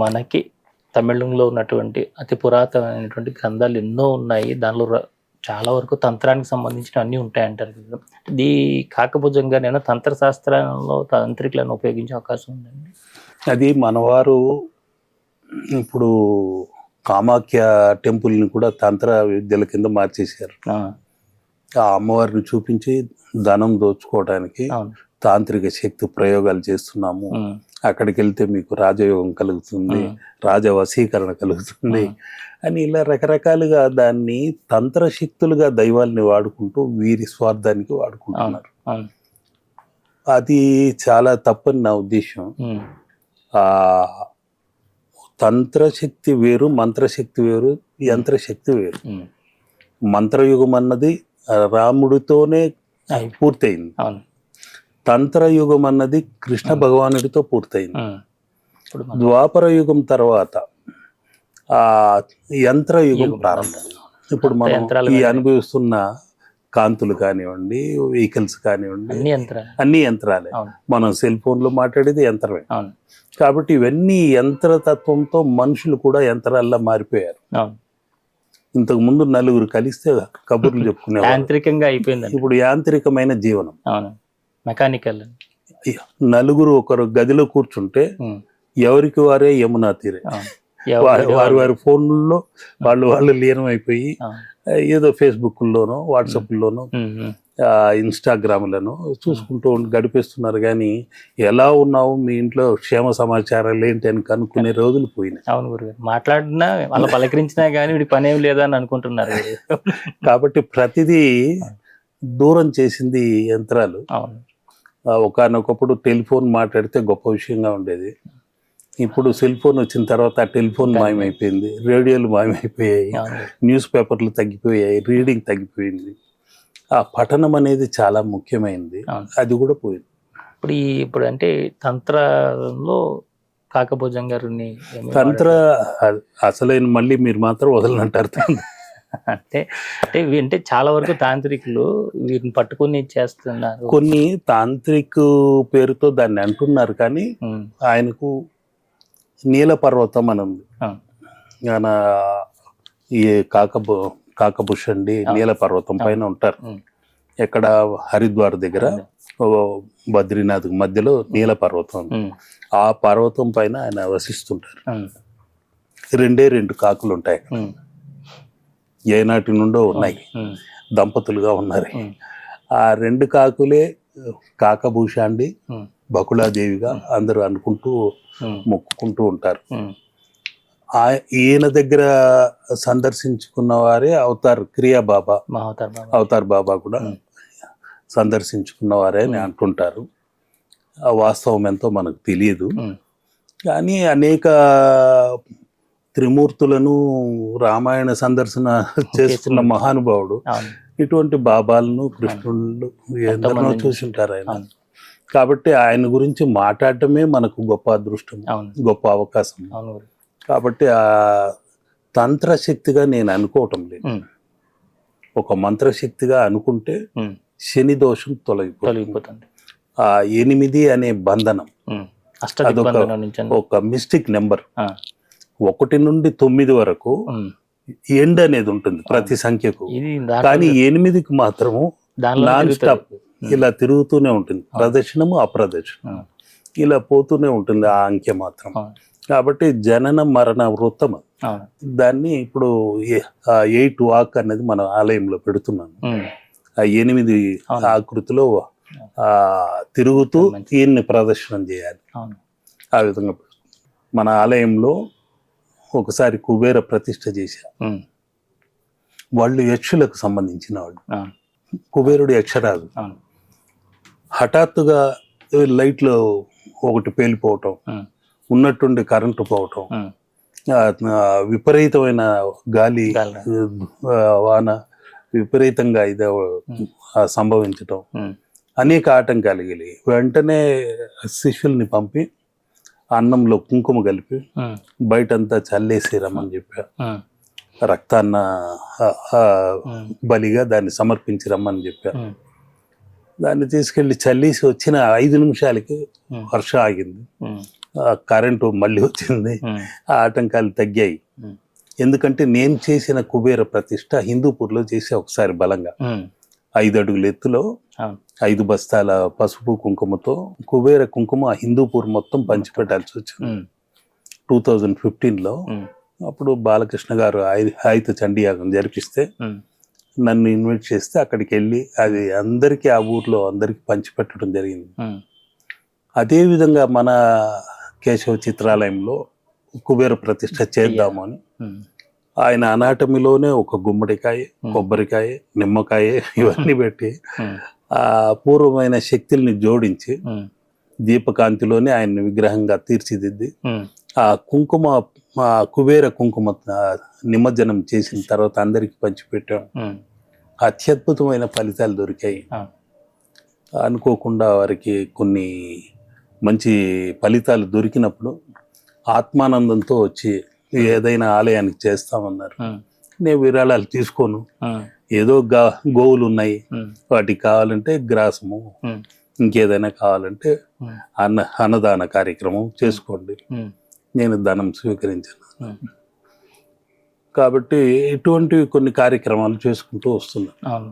మనకి తమిళంలో ఉన్నటువంటి అతి పురాతనమైనటువంటి గ్రంథాలు ఎన్నో ఉన్నాయి. దానిలో చాలా వరకు తంత్రానికి సంబంధించిన అన్నీ ఉంటాయంటారు కదా. ఇది కాకభుజంగా నేను తంత్ర శాస్త్రంలో తాంత్రికులను ఉపయోగించే అవకాశం ఉందండి. అది మనవారు ఇప్పుడు కామాఖ్య టెంపుల్ని కూడా తంత్ర విద్యల కింద మార్చేశారు. ఆ అమ్మవారిని చూపించి ధనం దోచుకోవడానికి తాంత్రిక శక్తి ప్రయోగాలు చేస్తున్నాము, అక్కడికి వెళ్తే మీకు రాజయోగం కలుగుతుంది, రాజవశీకరణ కలుగుతుంది అని ఇలా రకరకాలుగా దాన్ని తంత్ర శక్తులుగా దైవాల్ని వాడుకుంటూ వీరి స్వార్థానికి వాడుకుంటున్నారు. అది చాలా తప్పని నా ఉద్దేశం. ఆ తంత్రశక్తి వేరు, మంత్రశక్తి వేరు, యంత్రశక్తి వేరు. మంత్రయుగం అన్నది రాముడితోనే పూర్తయింది. తంత్రయుగం అన్నది కృష్ణ భగవానుడితో పూర్తయింది. ద్వాపర యుగం తర్వాత ఆ యంత్రయుగం ప్రారంభం. ఇప్పుడు మనం ఈ అనుభవిస్తున్న కాంతులు కానివ్వండి, వెహికల్స్ కానివ్వండి, అన్ని యంత్రాలే. మనం సెల్ ఫోన్లో మాట్లాడేది యంత్రమే. కాబట్టి ఇవన్నీ యంత్రతత్వంతో మనుషులు కూడా యంత్రాల్లో మారిపోయారు. ఇంతకు ముందు నలుగురు కలిస్తే కబుర్లు చెప్పుకునే యాంత్రికంగా అయిపోయింది. ఇప్పుడు యాంత్రికమైన జీవనం, మెకానికల్. నలుగురు ఒకరు గదిలో కూర్చుంటే ఎవరికి వారే యమునా తీరే, వారి వారి ఫోన్లలో వాళ్ళు లీనం అయిపోయి ఏదో ఫేస్బుక్లోనో వాట్సాప్లోనో ఇన్స్టాగ్రామ్లను చూసుకుంటూ గడిపేస్తున్నారు. కానీ ఎలా ఉన్నావు, మీ ఇంట్లో క్షేమ సమాచారాలు ఏంటి అని కనుక్కునే రోజులు పోయినాయి. అవును గురుగారు, మాట్లాడినా వాళ్ళ పలకరించినా కానీ వీడి పని ఏం లేదా అని అనుకుంటున్నారు. కాబట్టి ప్రతిదీ దూరం చేసింది యంత్రాలు. ఒకనొకప్పుడు టెలిఫోన్ మాట్లాడితే గొప్ప విషయంగా ఉండేది. ఇప్పుడు సెల్ ఫోన్ వచ్చిన తర్వాత ఆ టెలిఫోన్ మాయమైపోయింది, రేడియోలు మాయమైపోయాయి, న్యూస్ పేపర్లు తగ్గిపోయాయి, రీడింగ్ తగ్గిపోయింది. ఆ పఠనం అనేది చాలా ముఖ్యమైనది, అది కూడా పోయింది. ఇప్పుడు అంటే తంత్రంలో కాకభుజం గారిని తంత్ర అసలైన మళ్ళీ మీరు మాత్రం వదలనంటారు. అంటే అంటే చాలా వరకు తాంత్రికులు వీటిని పట్టుకుని చేస్తున్నారు. కొన్ని తాంత్రిక పేరుతో దాన్ని అంటున్నారు, కానీ ఆయనకు నీల పర్వతం అని ఉంది. ఆయన ఈ కాకభుషండి నీల పర్వతం పైన ఉంటారు. ఎక్కడ హరిద్వార్ దగ్గర బద్రీనాథ్ మధ్యలో నీల పర్వతం, ఆ పర్వతం పైన ఆయన వసిస్తుంటారు. రెండు కాకులు ఉంటాయి, ఏనాటి నుండో ఉన్నాయి, దంపతులుగా ఉన్నారు. ఆ రెండు కాకులే కాకభూషాండి బకుళాదేవిగా అందరూ అనుకుంటూ మొక్కుకుంటూ ఉంటారు. ఈయన దగ్గర సందర్శించుకున్న వారే అవతార్ బాబా కూడా సందర్శించుకున్న వారే అని అంటుంటారు. ఆ వాస్తవం ఎంతో మనకు తెలియదు, కానీ అనేక త్రిమూర్తులను రామాయణ సందర్శన చేస్తున్న మహానుభావుడు. ఇటువంటి బాబాలను కృష్ణుళ్ళు ఎందరో చూసింటారు ఆయన. కాబట్టి ఆయన గురించి మాట్లాడటమే మనకు గొప్ప అదృష్టం, గొప్ప అవకాశం. కాబట్టి ఆ తంత్రశక్తిగా నేను అనుకోవటం లేదు. ఒక మంత్రశక్తిగా అనుకుంటే శని దోషం తొలగిపోతుంది. ఆ 8 అనే బంధనం ఒక మిస్టిక్ నెంబర్. 1 నుండి 9 వరకు ఎండ్ అనేది ఉంటుంది ప్రతి సంఖ్యకు, కానీ 8కి మాత్రము నాన్ స్టాప్ ఇలా తిరుగుతూనే ఉంటుంది. ప్రదక్షిణము అప్రదక్షిణం ఇలా పోతూనే ఉంటుంది ఆ అంకె మాత్రం. కాబట్టి జనన మరణ వృత్తం, దాన్ని ఇప్పుడు 8 వాక్ అనేది మన ఆలయంలో పెడుతున్నాను. ఆ 8 ఆకృతిలో తిరుగుతూ ఈయన్ని ప్రదర్శనం చేయాలి. ఆ విధంగా మన ఆలయంలో ఒకసారి కుబేర ప్రతిష్ఠ చేశారు. వాళ్ళు యక్షులకు సంబంధించిన వాళ్ళు. కుబేరుడు యక్షరాజు. హఠాత్తుగా లైట్లో ఒకటి పేలిపోవటం, ఉన్నట్టుండి కరెంటు పోవటం, విపరీతమైన గాలి వాన విపరీతంగా ఇదే సంభవించటం, అనేక ఆటంకాలు కలిగి వెంటనే శిష్యుల్ని పంపి అన్నంలో కుంకుమ కలిపి బయటంతా చల్లేసి రమ్మని చెప్పా. రక్తాన్న బలిగా దాన్ని సమర్పించి రమ్మని చెప్పా. దాన్ని తీసుకెళ్లి చల్లేసి వచ్చిన 5 నిమిషాలకి వర్షం ఆగింది. కరెంటు మళ్ళీ వచ్చింది, ఆ ఆటంకాలు తగ్గాయి. ఉమ్. ఎందుకంటే నేను చేసిన కుబేర ప్రతిష్ట హిందూపూర్లో చేసే ఒకసారి బలంగా 5 అడుగుల ఎత్తులో అవును. 5 బస్తాల పసుపు కుంకుమతో కుబేర కుంకుమ హిందూపూర్ మొత్తం పంచిపెట్టాల్సి వచ్చింది 2015లో. అప్పుడు బాలకృష్ణ గారు ఆయుధ చండీయాగం జరిపిస్తే నన్ను ఇన్వైట్ చేస్తే అక్కడికి వెళ్ళి అది అందరికీ, ఆ ఊర్లో అందరికీ పంచిపెట్టడం జరిగింది. అదేవిధంగా మన కేశవ చిత్రాలయంలో కుబేర ప్రతిష్ట చేద్దాము అని ఆయన అనాటమీలోనే ఒక గుమ్మడికాయ, కొబ్బరికాయ, నిమ్మకాయ ఇవన్నీ పెట్టి ఆ అపూర్వమైన శక్తుల్ని జోడించి దీపకాంతిలోనే ఆయన విగ్రహంగా తీర్చిదిద్ది ఆ కుంకుమ, ఆ కుబేర కుంకుమ నిమజ్జనం చేసిన తర్వాత అందరికి పంచిపెట్టాం. అత్యద్భుతమైన ఫలితాలు దొరికాయి. అనుకోకుండా వారికి కొన్ని మంచి ఫలితాలు దొరికినప్పుడు ఆత్మానందంతో వచ్చి ఏదైనా ఆలయానికి చేస్తామన్నారు. నేను విరాళాలు తీసుకోను, ఏదో గోవులు ఉన్నాయి వాటికి కావాలంటే గ్రాసము, ఇంకేదైనా కావాలంటే అన్నదాన కార్యక్రమం చేసుకోండి, నేను ధనం స్వీకరించాను. కాబట్టి ఇటువంటివి కొన్ని కార్యక్రమాలు చేసుకుంటూ వస్తున్నాను.